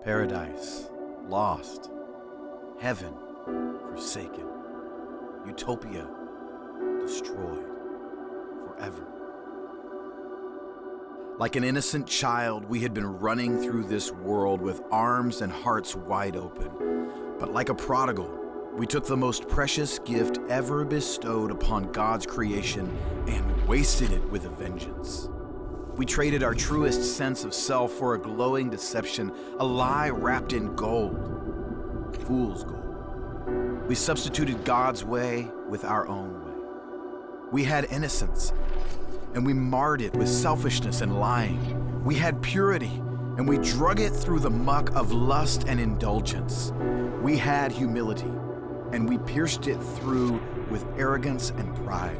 Paradise lost, heaven forsaken, utopia destroyed forever. Like an innocent child, we had been running through this world with arms and hearts wide open. But like a prodigal, we took the most precious gift ever bestowed upon God's creation and wasted it with a vengeance. We traded our truest sense of self for a glowing deception, a lie wrapped in gold, fool's gold. We substituted God's way with our own way. We had innocence, and we marred it with selfishness and lying. We had purity, and we drug it through the muck of lust and indulgence. We had humility, and we pierced it through with arrogance and pride.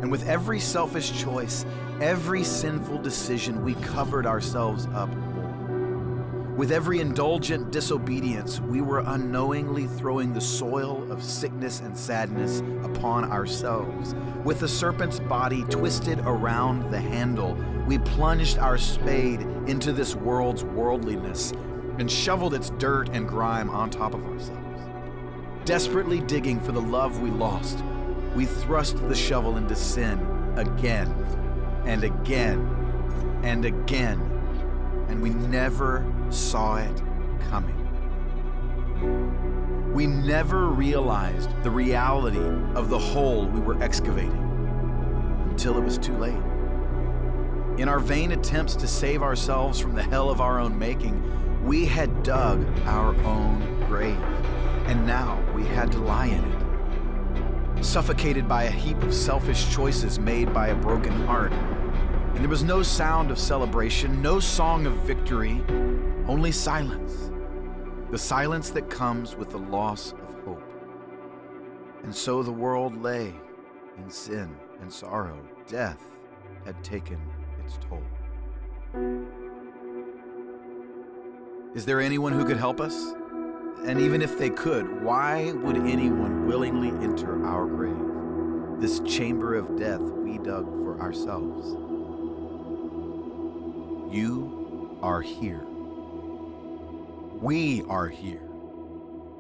And with every selfish choice, every sinful decision, we covered ourselves up more. With every indulgent disobedience, we were unknowingly throwing the soil of sickness and sadness upon ourselves. With the serpent's body twisted around the handle, we plunged our spade into this world's worldliness and shoveled its dirt and grime on top of ourselves. Desperately digging for the love we lost, we thrust the shovel into sin again and again and again, and we never saw it coming. We never realized the reality of the hole we were excavating until it was too late. In our vain attempts to save ourselves from the hell of our own making, we had dug our own grave, and now we had to lie in it. Suffocated by a heap of selfish choices made by a broken heart. And there was no sound of celebration, no song of victory, only silence. The silence that comes with the loss of hope. And so the world lay in sin and sorrow. Death had taken its toll. Is there anyone who could help us? And even if they could, why would anyone willingly enter our grave, this chamber of death we dug for ourselves? You are here. We are here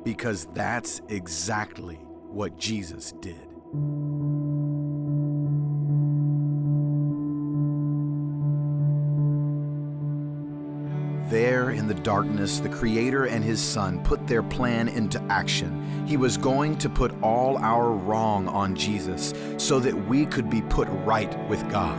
because that's exactly what Jesus did. There in the darkness, the Creator and His Son put their plan into action. He was going to put all our wrong on Jesus so that we could be put right with God.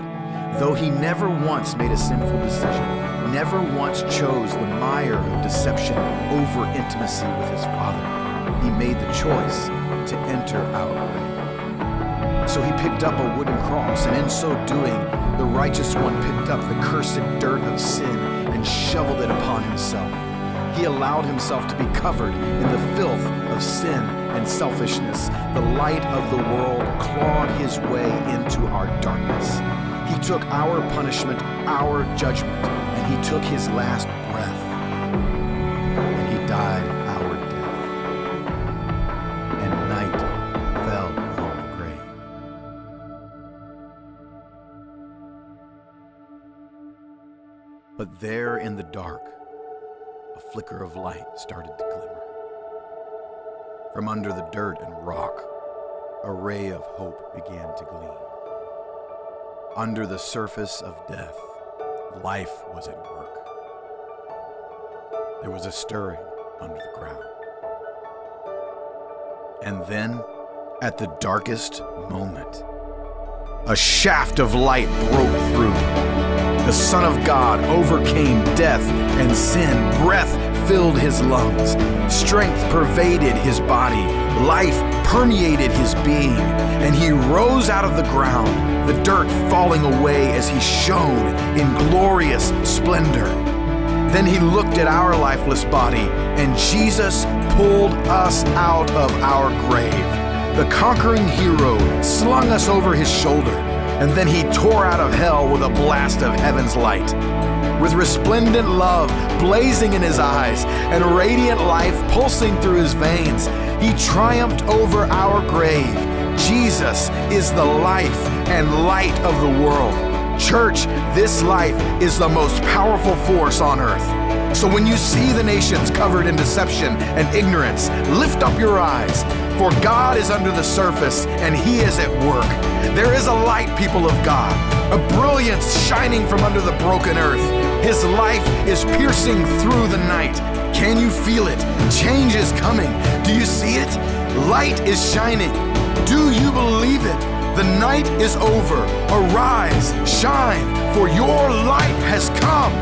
Though He never once made a sinful decision, never once chose the mire of deception over intimacy with His Father, He made the choice to enter our grave. So He picked up a wooden cross, and in so doing, the righteous one picked up the cursed dirt of sin and shoveled it upon Himself. He allowed Himself to be covered in the filth of sin and selfishness. The light of the world clawed His way into our darkness. He took our punishment, our judgment, and He took His last breath. And He died our death. And night fell on the grave. But there in the dark, a flicker of light started to glimmer. From under the dirt and rock, a ray of hope began to gleam. Under the surface of death, life was at work. There was a stirring under the ground. And then, at the darkest moment, a shaft of light broke through. The Son of God overcame death and sin. Breath filled His lungs. Strength pervaded His body. Life permeated His being. And He rose out of the ground, the dirt falling away as He shone in glorious splendor. Then He looked at our lifeless body, and Jesus pulled us out of our grave. The conquering hero slung us over His shoulder, and then He tore out of hell with a blast of heaven's light. With resplendent love blazing in His eyes and radiant life pulsing through His veins, He triumphed over our grave. Jesus is the life and light of the world. Church, this life is the most powerful force on earth. So when you see the nations covered in deception and ignorance, lift up your eyes, for God is under the surface and He is at work. There is a light, people of God, a brilliance shining from under the broken earth. His life is piercing through the night. Can you feel it? Change is coming. Do you see it? Light is shining. Do you believe it? The night is over. Arise, shine, for your light has come.